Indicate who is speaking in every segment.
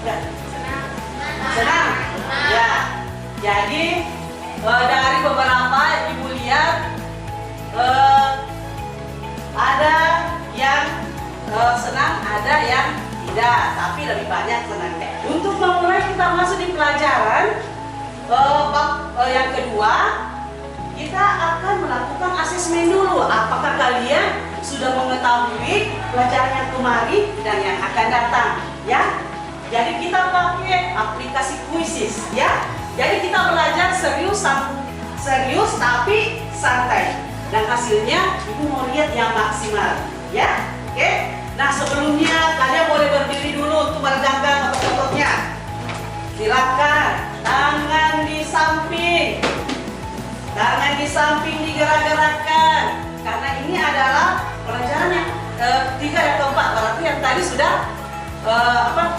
Speaker 1: tidak? Senang. Ya. Jadi dari beberapa ibu lihat ada yang senang, ada yang tidak, tapi lebih banyak senangnya. Untuk memulai kita masuk di pelajaran yang kedua, kita akan melakukan asesmen dulu. Apakah kalian sudah mengetahui pelajaran yang kemarin dan yang akan datang, ya? Jadi kita pakai aplikasi Quizzes, ya. Jadi kita belajar serius tapi santai. Dan hasilnya ibu mau lihat yang maksimal, ya. Oke. Nah, sebelumnya kalian boleh berdiri dulu untuk meregangkan otot-ototnya. Silakan, tangan di samping. Tangan di samping digerak-gerakkan. Karena ini adalah pelajaran yang ketiga dan keempat. Berarti yang tadi sudah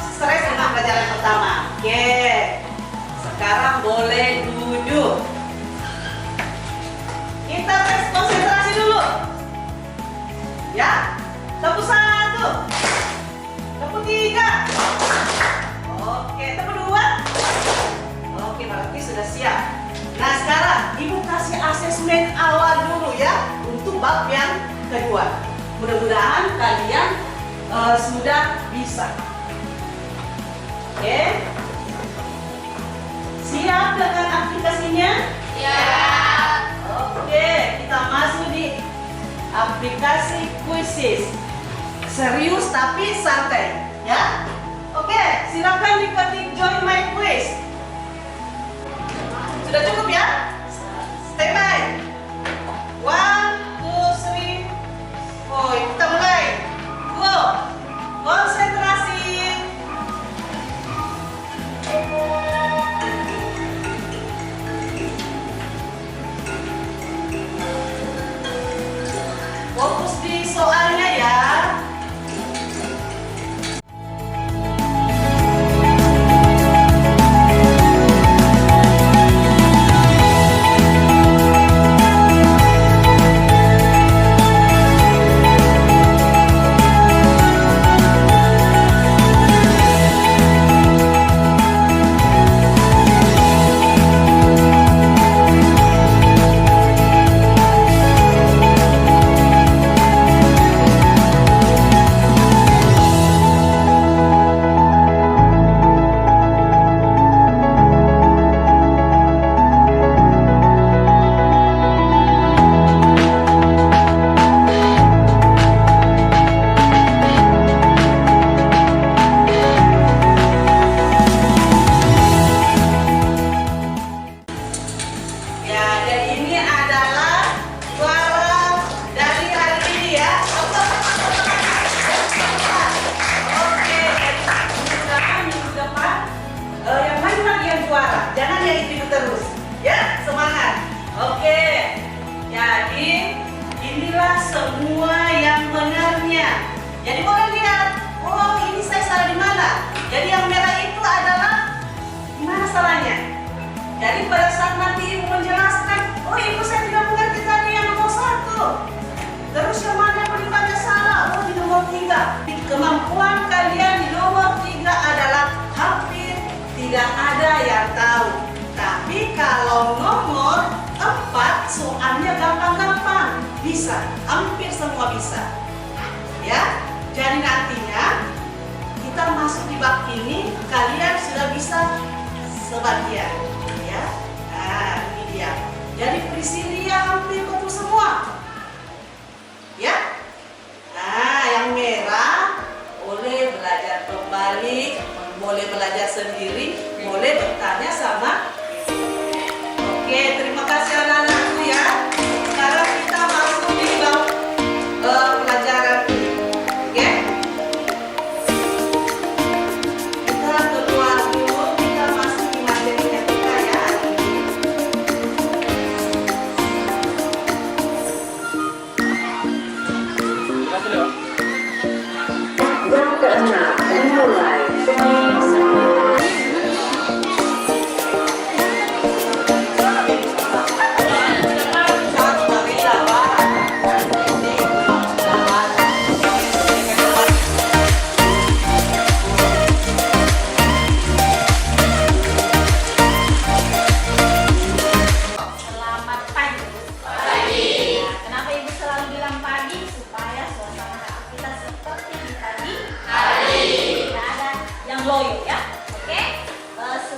Speaker 1: stres dengan pelajaran pertama. Oke. Sekarang boleh duduk. Kita tes konsentrasi dulu. Ya. Tepuk 1. Tepuk 3. Oke, tepuk 2. Oke, berarti sudah siap. Nah, sekarang ibu kasih asesmen awal dulu ya untuk bab yang kedua. Mudah-mudahan kalian sudah bisa. Oke. Siap dengan aplikasinya?
Speaker 2: Siap.
Speaker 1: Oke, kita masuk di aplikasi Quizzes. Serius tapi santai, ya? Oke, silakan diketik join my quiz. Sudah cukup ya? Standby. 1, 2, 3. Oh, kita mulai. Go. Konsentrasi. Fokus di soalnya ya. Semua yang benarnya. Jadi boleh lihat, oh ini saya salah di mana. Jadi yang merah itu adalah di mana salahnya. Jadi pada saat nanti ibu menjelaskan, oh ibu saya tidak mengerti tadi yang nomor 1. Terus yang mana yang berikutnya salah? Oh di nomor 3. Kemampuan kalian di nomor 3 adalah hampir tidak ada yang tahu. Tapi kalau nomor 4 soalnya gampang-gampang, bisa, hampir semua bisa. Ya, jadi nantinya kita masuk di bab ini, kalian sudah bisa sebagian. Ya, nah ini dia. Jadi kriteria hampir betul semua. Ya, nah yang merah boleh belajar kembali, boleh belajar sendiri, boleh bertanya sama. Oke, terima kasih anak-anakku ya. Sekarang kita masuk di bab pelajaran ini. Oke? Kita keluar dulu, kita masuk di materinya kita ya.
Speaker 3: Yang keenam dimulai.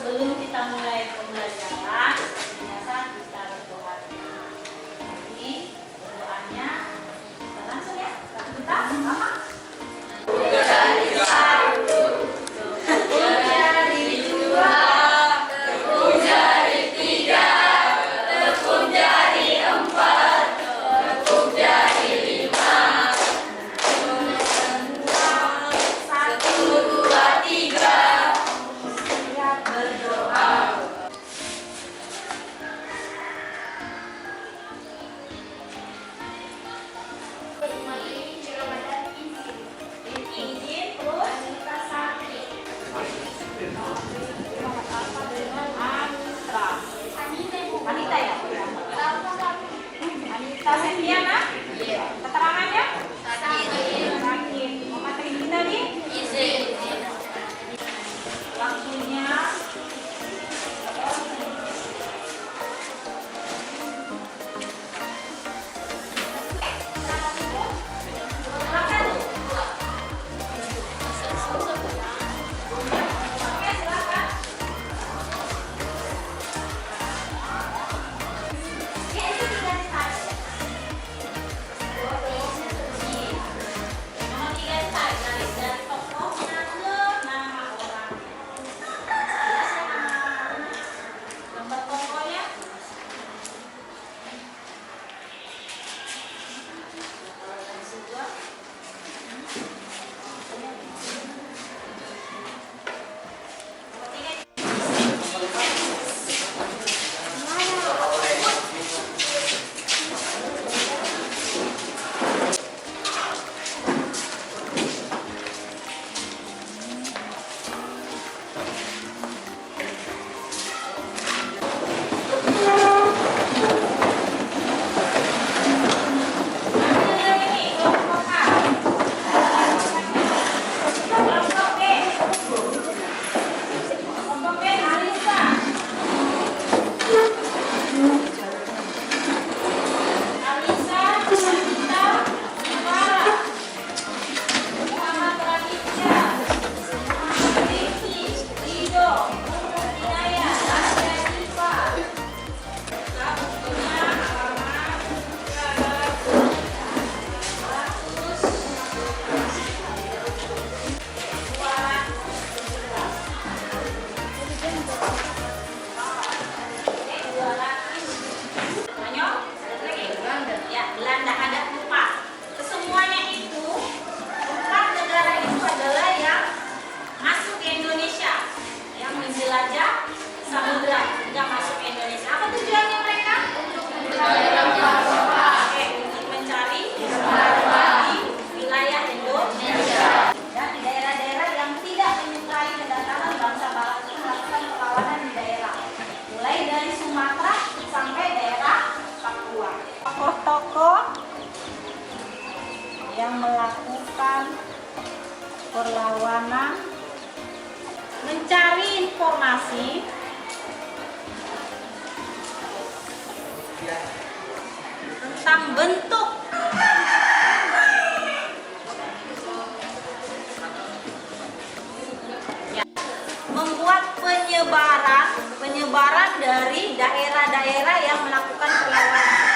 Speaker 1: sebelum kita mulai pembelajaran, biasa kita berdoa. Jadi doanya kita langsung ya. Kita sama. Wanita ya? Wanita Septiana? Keterangannya? Sakit. Mama Trinity tadi? Waktunya Belanda ada 4. Kesemuanya itu 4 negara itu adalah yang masuk ke Indonesia, yang menjelajah samudra hingga masuk ke Indonesia. Apa tujuannya mereka? Untuk mencari di wilayah Indonesia. Dan di daerah-daerah yang tidak menyukai kedatangan bangsa Barat itu melakukan perlawanan di daerah, mulai dari Sumatera sampai daerah Papua. Tokoh-tokoh yang melakukan perlawanan mencari informasi tentang bentuk membuat penyebaran dari daerah-daerah yang melakukan perlawanan.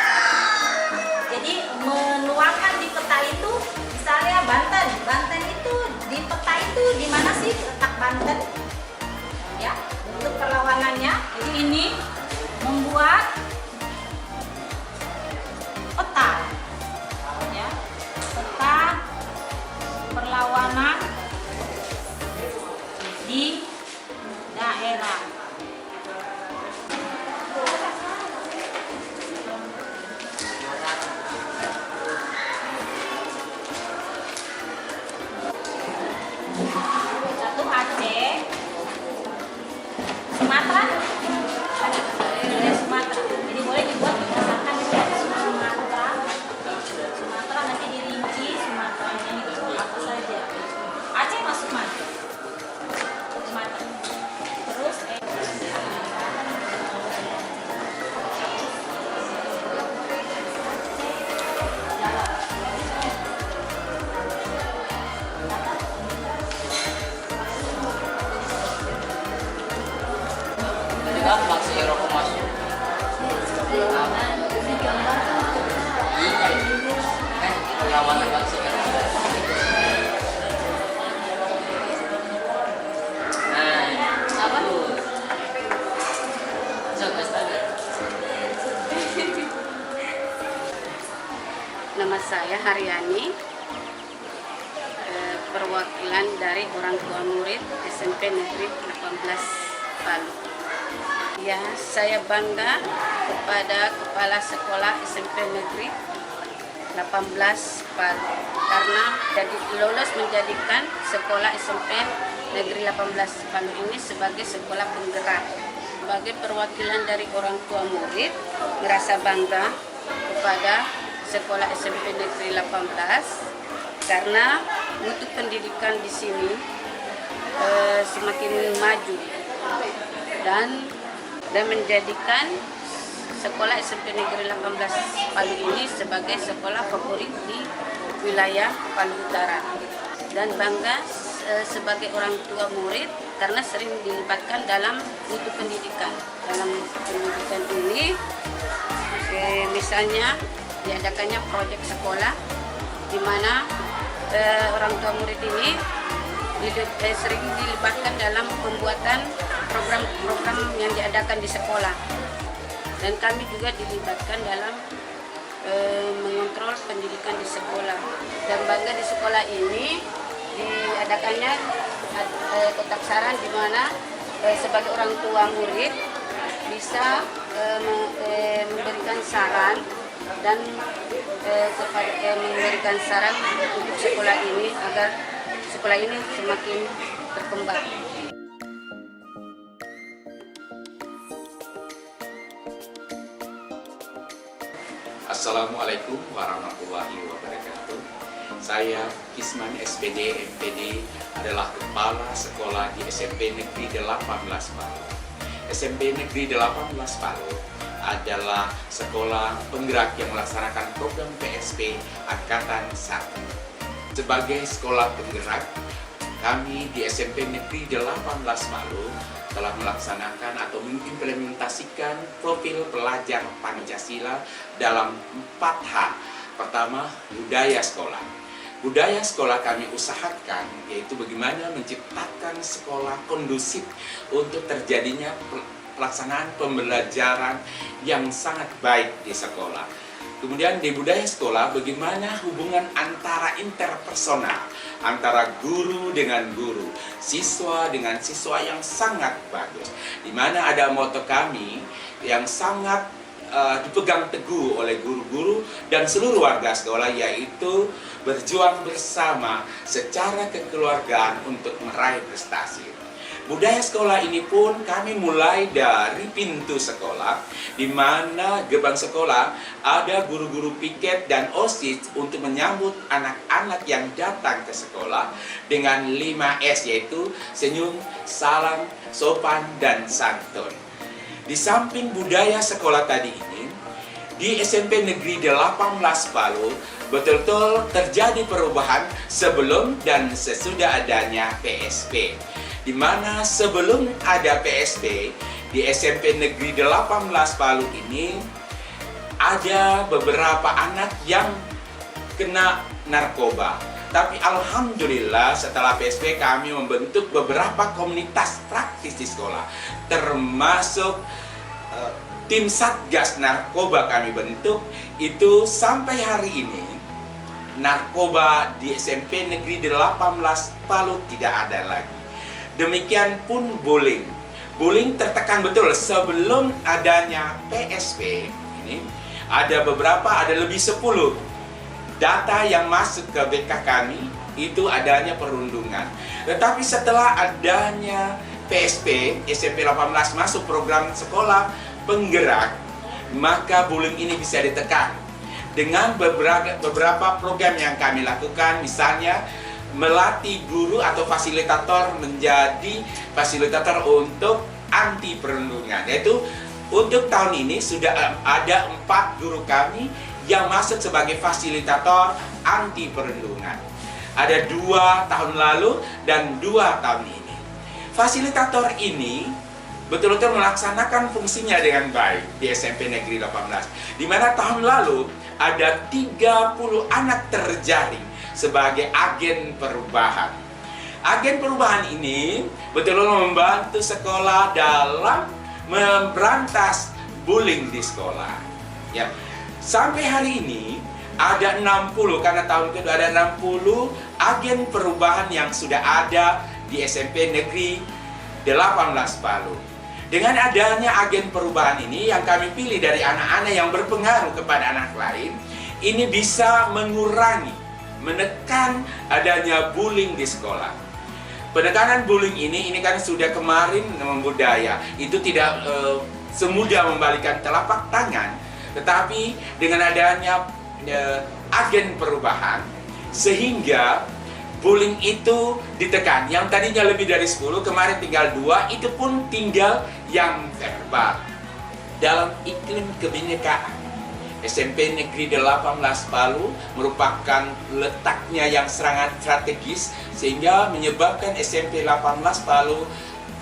Speaker 1: Jadi menuangkan di peta itu, misalnya Banten itu di peta itu di mana sih letak Banten? Ya, untuk perlawanannya. Jadi ini membuat peta, ya, peta perlawanan di daerah. Satu Aceh,
Speaker 3: gampang sih rokok masuk. Iya, kan itu lawan bang sih. Nah, apa tuh? Coba tadi.
Speaker 4: Nama saya Haryani, perwakilan dari orang tua murid SMP Negeri 18 Palu. Ya, saya bangga kepada Kepala Sekolah SMP Negeri 18 Palu karena lolos menjadikan Sekolah SMP Negeri 18 Palu ini sebagai sekolah penggerak. Sebagai perwakilan dari orang tua murid, merasa bangga kepada Sekolah SMP Negeri 18 karena mutu pendidikan di sini semakin maju dan menjadikan Sekolah SMP Negeri 18 Palu ini sebagai sekolah favorit di wilayah Palu Utara, dan bangga sebagai orang tua murid karena sering dilibatkan dalam mutu pendidikan. Dalam pendidikan ini misalnya diadakannya proyek sekolah di mana orang tua murid ini sering dilibatkan dalam pembuatan program-program yang diadakan di sekolah, dan kami juga dilibatkan dalam mengontrol pendidikan di sekolah. Dan bangga di sekolah ini diadakannya kotak saran di mana sebagai orang tua murid bisa memberikan saran dan memberikan saran untuk sekolah ini agar sekolah ini semakin berkembang.
Speaker 5: Assalamualaikum warahmatullahi wabarakatuh. Saya Kisman SPD MPD adalah Kepala Sekolah di SMP Negeri 18 Palu. SMP Negeri 18 Palu adalah sekolah penggerak yang melaksanakan program PSP Angkatan 1. Sebagai sekolah penggerak, kami di SMP Negeri 18 Palu telah melaksanakan atau mengimplementasikan profil pelajar Pancasila dalam 4H. Pertama, budaya sekolah. Budaya sekolah kami usahakan yaitu bagaimana menciptakan sekolah kondusif untuk terjadinya pelaksanaan pembelajaran yang sangat baik di sekolah. Kemudian di budaya sekolah, bagaimana hubungan antara interpersonal, antara guru dengan guru, siswa dengan siswa yang sangat bagus. Di mana ada moto kami yang sangat dipegang teguh oleh guru-guru dan seluruh warga sekolah, yaitu berjuang bersama secara kekeluargaan untuk meraih prestasi. Budaya sekolah ini pun kami mulai dari pintu sekolah, di mana gerbang sekolah ada guru-guru piket dan OSIS untuk menyambut anak-anak yang datang ke sekolah dengan 5S, yaitu senyum, salam, sopan, dan santun. Di samping budaya sekolah tadi ini, di SMP Negeri 18 Palu betul-betul terjadi perubahan sebelum dan sesudah adanya PSP. Di mana sebelum ada PSP, di SMP Negeri 18 Palu ini ada beberapa anak yang kena narkoba. Tapi alhamdulillah setelah PSP kami membentuk beberapa komunitas praktis di sekolah, termasuk tim Satgas Narkoba kami bentuk. Itu sampai hari ini narkoba di SMP Negeri 18 Palu tidak ada lagi. Demikian pun bullying. Bullying tertekan betul sebelum adanya PSP ini. Ada lebih 10 data yang masuk ke BK kami itu adanya perundungan. Tetapi setelah adanya PSP, SMP 18 masuk program sekolah penggerak, maka bullying ini bisa ditekan dengan beberapa program yang kami lakukan. Misalnya melatih guru atau fasilitator menjadi fasilitator untuk anti perundungan. Yaitu untuk tahun ini sudah ada 4 guru kami yang masuk sebagai fasilitator anti perundungan. Ada 2 tahun lalu dan 2 tahun ini. Fasilitator ini betul-betul melaksanakan fungsinya dengan baik di SMP Negeri 18. Di mana tahun lalu ada 30 anak terjaring sebagai agen perubahan. Agen perubahan ini betul-betul membantu sekolah dalam memberantas bullying di sekolah. Ya. Sampai hari ini ada 60, karena tahun kedua ada 60 agen perubahan yang sudah ada di SMP Negeri 18 Palu. Dengan adanya agen perubahan ini yang kami pilih dari anak-anak yang berpengaruh kepada anak lain, ini bisa mengurangi, menekan adanya bullying di sekolah. Penekanan bullying ini kan sudah kemarin membudaya. Itu tidak semudah membalikan telapak tangan, tetapi dengan adanya agen perubahan sehingga bullying itu ditekan. Yang tadinya lebih dari 10, kemarin tinggal 2, itu pun tinggal yang verbal. Dalam iklim kebinekaan, SMP Negeri 18 Palu merupakan letaknya yang sangat strategis sehingga menyebabkan SMP 18 Palu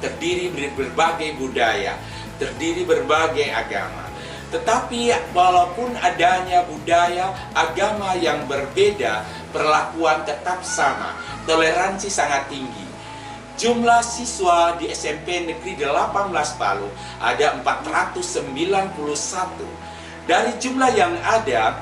Speaker 5: terdiri dari berbagai budaya, terdiri berbagai agama. Tetapi walaupun adanya budaya, agama yang berbeda, perlakuan tetap sama, toleransi sangat tinggi. Jumlah siswa di SMP Negeri 18 Palu ada 491. Dari jumlah yang ada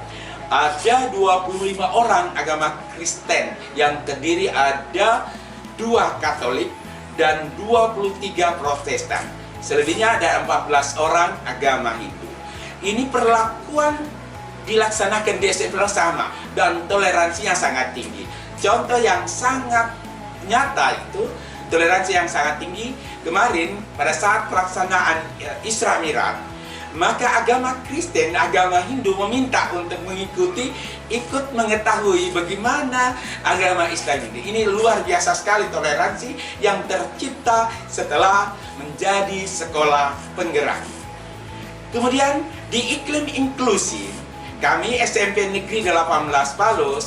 Speaker 5: 25 orang agama Kristen, yang terdiri ada 2 Katolik dan 23 Protestan. Selebihnya ada 14 orang agama Hindu. Ini perlakuan dilaksanakan di SMP sama dan toleransinya sangat tinggi. Contoh yang sangat nyata itu toleransi yang sangat tinggi kemarin pada saat pelaksanaan Isra Mi'raj, maka agama Kristen, agama Hindu meminta untuk mengikuti, ikut mengetahui bagaimana agama Islam ini. Ini luar biasa sekali toleransi yang tercipta setelah menjadi sekolah penggerak. Kemudian di iklim inklusif, kami SMP Negeri 18 Palu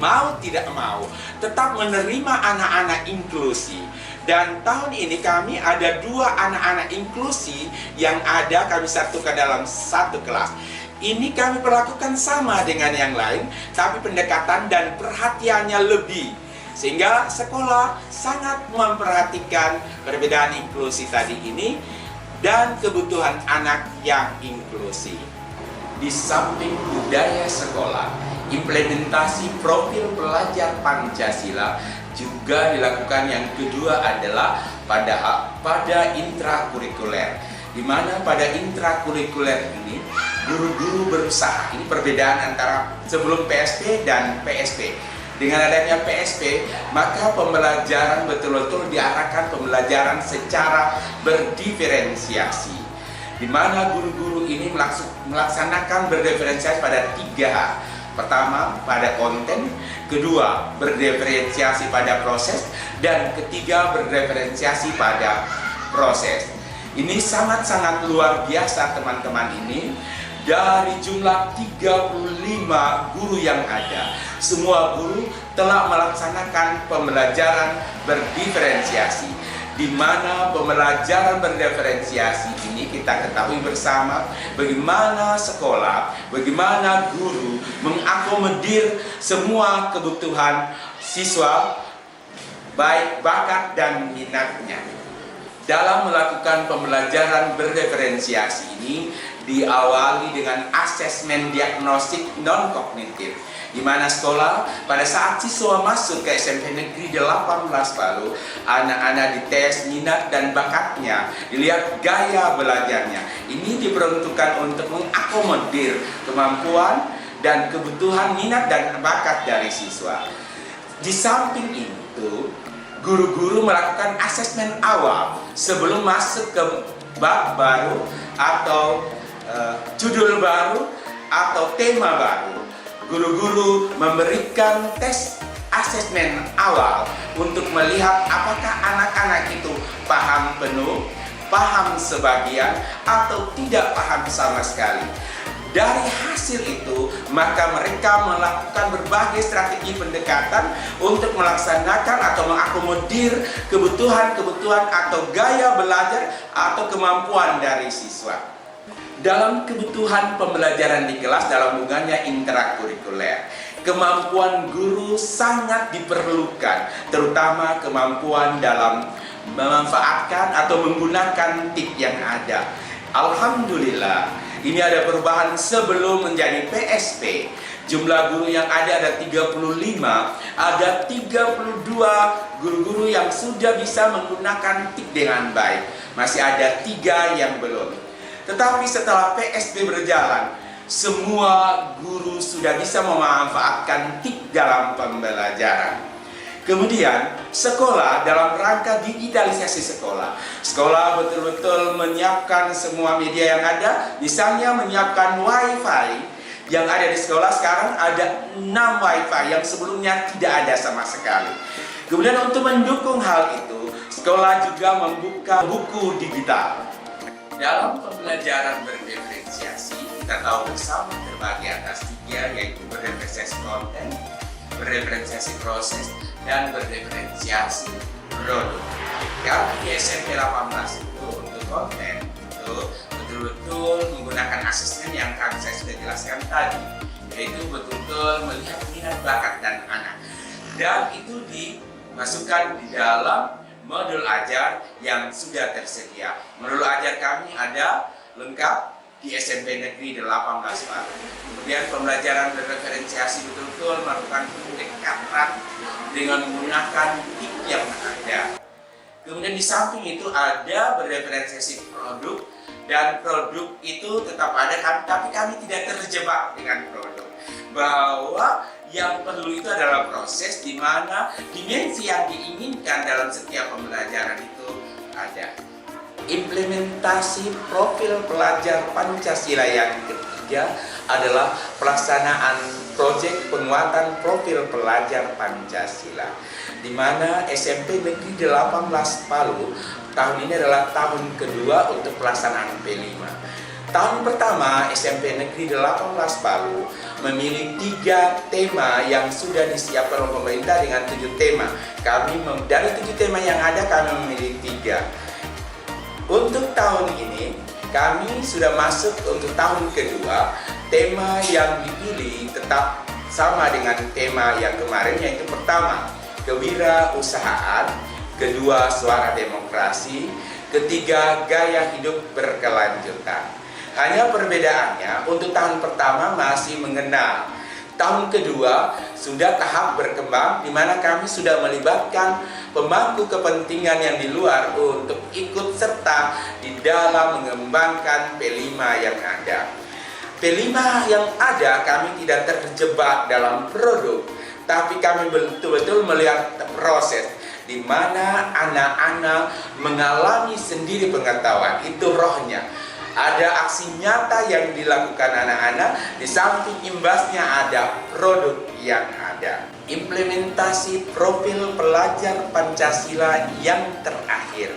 Speaker 5: mau tidak mau tetap menerima anak-anak inklusi. Dan tahun ini kami ada 2 anak-anak inklusi yang ada kami satukan dalam satu kelas. Ini kami perlakukan sama dengan yang lain, tapi pendekatan dan perhatiannya lebih. Sehingga sekolah sangat memperhatikan perbedaan inklusi tadi ini dan kebutuhan anak yang inklusi. Di samping budaya sekolah, implementasi profil pelajar Pancasila juga dilakukan. Yang kedua adalah pada intrakurikuler, di mana pada intrakurikuler ini guru-guru berusaha. Ini perbedaan antara sebelum PSP dan PSP. Dengan adanya PSP, maka pembelajaran betul-betul diarahkan pembelajaran secara berdiferensiasi, di mana guru-guru ini melaksanakan berdiferensiasi pada 3 hal. Pertama, pada konten, kedua, berdiferensiasi pada proses, dan ketiga, berdiferensiasi pada proses. Ini sangat-sangat luar biasa teman-teman ini. Dari jumlah 35 guru yang ada, semua guru telah melaksanakan pembelajaran berdiferensiasi, di mana pembelajaran berdiferensiasi ini kita ketahui bersama bagaimana sekolah, bagaimana guru mengakomodir semua kebutuhan siswa, baik bakat dan minatnya. Dalam melakukan pembelajaran berdiferensiasi ini diawali dengan asesmen diagnostik non-kognitif, di mana sekolah pada saat siswa masuk ke SMP Negeri 18 Palu, anak-anak dites minat dan bakatnya, dilihat gaya belajarnya. Ini diperuntukkan untuk mengakomodir kemampuan dan kebutuhan minat dan bakat dari siswa. Di samping itu, guru-guru melakukan asesmen awal sebelum masuk ke bab baru atau judul baru atau tema baru. Guru-guru memberikan tes asesmen awal untuk melihat apakah anak-anak itu paham penuh, paham sebagian, atau tidak paham sama sekali.
Speaker 6: Dari hasil itu, maka mereka melakukan berbagai strategi pendekatan untuk melaksanakan atau mengakomodir kebutuhan-kebutuhan atau gaya belajar atau kemampuan dari siswa. Dalam kebutuhan pembelajaran di kelas dalam hubungannya intrakurikuler, kemampuan guru sangat diperlukan, terutama kemampuan dalam memanfaatkan atau menggunakan TIK yang ada. Alhamdulillah, ini ada perubahan sebelum menjadi PSP. Jumlah guru yang ada 35, ada 32 guru-guru yang sudah bisa menggunakan TIK dengan baik. Masih ada 3 yang belum. Tetapi setelah PSP berjalan, semua guru sudah bisa memanfaatkan TIK dalam pembelajaran. Kemudian, sekolah dalam rangka digitalisasi sekolah. Sekolah betul-betul menyiapkan semua media yang ada, misalnya menyiapkan WiFi yang ada di sekolah. Sekarang ada 6 WiFi yang sebelumnya tidak ada sama sekali. Kemudian untuk mendukung hal itu, sekolah juga membuka buku digital. Dalam pembelajaran berdiferensiasi, kita tahu bersama terbagi atas 3, yaitu berdiferensiasi konten, berdiferensiasi proses, dan berdiferensiasi produk. Kalau di SMP 18 itu untuk konten itu betul-betul menggunakan asesmen yang saya sudah jelaskan tadi, yaitu betul-betul melihat minat bakat dan anak, dan itu dimasukkan di dalam modul ajar yang sudah tersedia. Modul ajar kami ada lengkap di SMP Negeri 18 Pak. Kemudian pembelajaran berreferensiasi betul-betul melakukan pendekatan dengan menggunakan TIK yang ada. Kemudian di samping itu ada berreferensiasi produk, dan produk itu tetap ada, tapi kami tidak terjebak dengan produk. Bahwa yang perlu itu adalah proses di mana dimensi yang diinginkan dalam setiap pembelajaran itu ada. Implementasi profil pelajar Pancasila yang ketiga adalah pelaksanaan proyek penguatan profil pelajar Pancasila, di mana SMP Negeri 18 Palu tahun ini adalah tahun kedua untuk pelaksanaan P5. Tahun pertama SMP Negeri 18 Palu memilih 3 tema yang sudah disiapkan oleh pemerintah dengan 7 tema. Dari 7 tema yang ada kami memilih 3. Untuk tahun ini kami sudah masuk untuk tahun kedua. Tema yang dipilih tetap sama dengan tema yang kemarin, yaitu pertama kewirausahaan, kedua suara demokrasi, ketiga gaya hidup berkelanjutan. Hanya perbedaannya untuk tahun pertama masih mengenal. Tahun kedua sudah tahap berkembang, di mana kami sudah melibatkan pemangku kepentingan yang di luar untuk ikut serta di dalam mengembangkan P5 yang ada. P5 yang ada kami tidak terjebak dalam produk, tapi kami betul-betul melihat proses di mana anak-anak mengalami sendiri pengetahuan. Itu rohnya. Ada aksi nyata yang dilakukan anak-anak, di samping imbasnya ada produk yang ada. Implementasi profil pelajar Pancasila yang terakhir,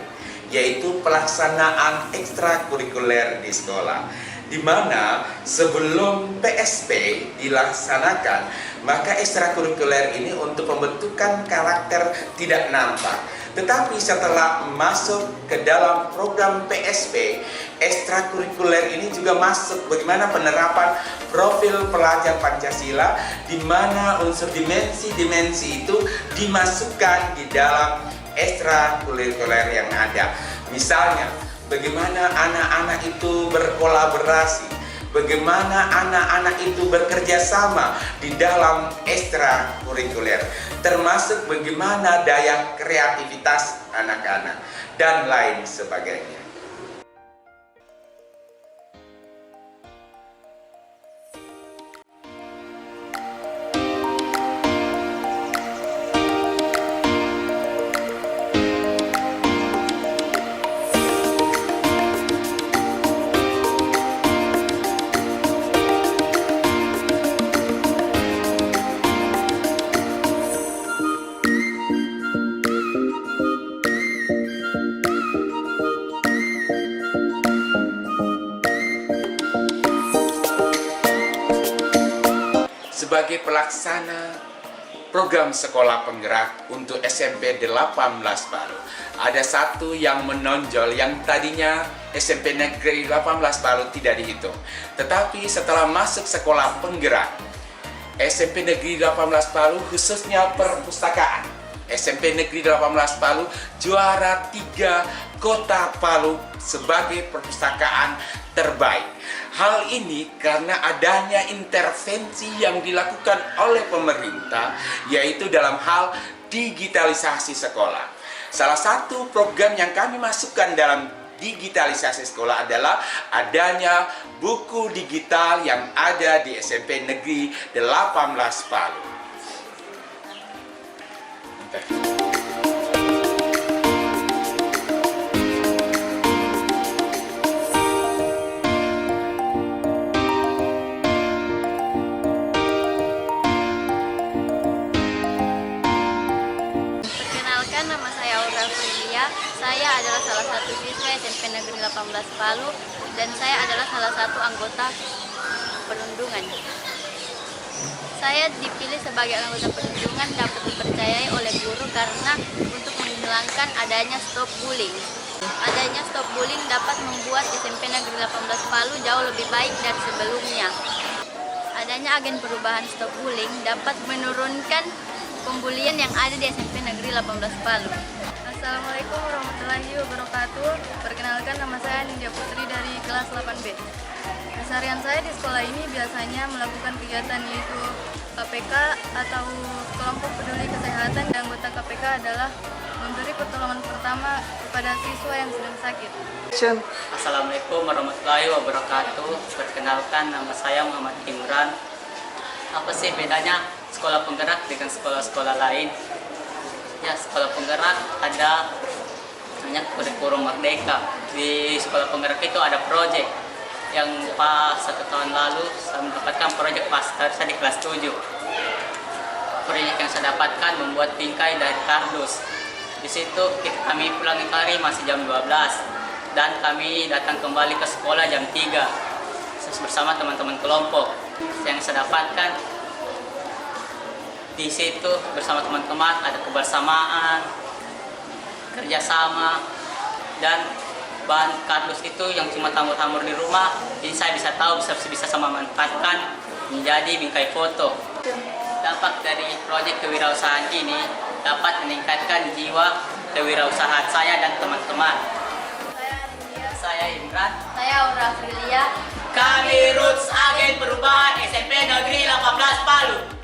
Speaker 6: yaitu pelaksanaan ekstrakurikuler di sekolah, di mana sebelum PSP dilaksanakan, maka ekstrakurikuler ini untuk pembentukan karakter tidak nampak. Tetapi setelah masuk ke dalam program PSP, ekstrakurikuler ini juga masuk bagaimana penerapan profil pelajar Pancasila, di mana unsur dimensi-dimensi itu dimasukkan di dalam ekstrakurikuler yang ada. Misalnya, bagaimana anak-anak itu berkolaborasi, bagaimana anak-anak itu bekerja sama di dalam ekstrakurikuler, termasuk bagaimana daya kreativitas anak-anak, dan lain sebagainya.
Speaker 5: sebagai pelaksana program sekolah penggerak untuk SMP 18 Palu. Ada satu yang menonjol yang tadinya SMP Negeri 18 Palu tidak dihitung. Tetapi setelah masuk sekolah penggerak, SMP Negeri 18 Palu khususnya perpustakaan, SMP Negeri 18 Palu juara 3 Kota Palu sebagai perpustakaan terbaik. Hal ini karena adanya intervensi yang dilakukan oleh pemerintah, yaitu dalam hal digitalisasi sekolah. Salah satu program yang kami masukkan dalam digitalisasi sekolah adalah adanya buku digital yang ada di SMP Negeri 18 Palu.
Speaker 2: Perkenalkan, nama saya Aura Frilia. Saya adalah salah satu siswa SMP Negeri 18 Palu dan saya adalah salah satu anggota perundungan. Saya dipilih sebagai anggota perundungan dapat dipercayai oleh guru karena untuk menghilangkan adanya stop bullying. Adanya stop bullying dapat membuat SMP Negeri 18 Palu jauh lebih baik dari sebelumnya. Adanya agen perubahan stop bullying dapat menurunkan pembulian yang ada di SMP Negeri 18 Palu.
Speaker 7: Assalamualaikum warahmatullahi wabarakatuh. Perkenalkan, nama saya Nindya Putri dari kelas 8B. Keseharian saya di sekolah ini biasanya melakukan kegiatan yaitu KPK atau kelompok peduli kesehatan, dan anggota KPK adalah memberi pertolongan pertama kepada siswa yang sedang sakit.
Speaker 3: Assalamualaikum warahmatullahi wabarakatuh. Perkenalkan, nama saya Muhammad Imran. Apa sih bedanya sekolah penggerak dengan sekolah-sekolah lain? Ya, sekolah penggerak ada namanya kurikulum merdeka. Di sekolah penggerak itu ada proyek yang pas 1 tahun lalu saya mendapatkan proyek pas saya di kelas 7. Proyek yang saya dapatkan membuat bingkai dari kardus. Di situ kami pulang hari masih jam 12 dan kami datang kembali ke sekolah jam 3 bersama teman-teman kelompok. Yang saya dapatkan di situ bersama teman-teman ada kebersamaan, kerjasama, dan bahan kardus itu yang cuma tamur-tamur di rumah, ini saya bisa tahu bisa sama manfaatkan menjadi bingkai foto. Dampak dari proyek kewirausahaan ini dapat meningkatkan jiwa kewirausahaan saya dan teman-teman. Saya Imran.
Speaker 2: Saya Aura Frilia.
Speaker 3: Kami Roots Agen Perubahan SMP Negeri 18 Palu.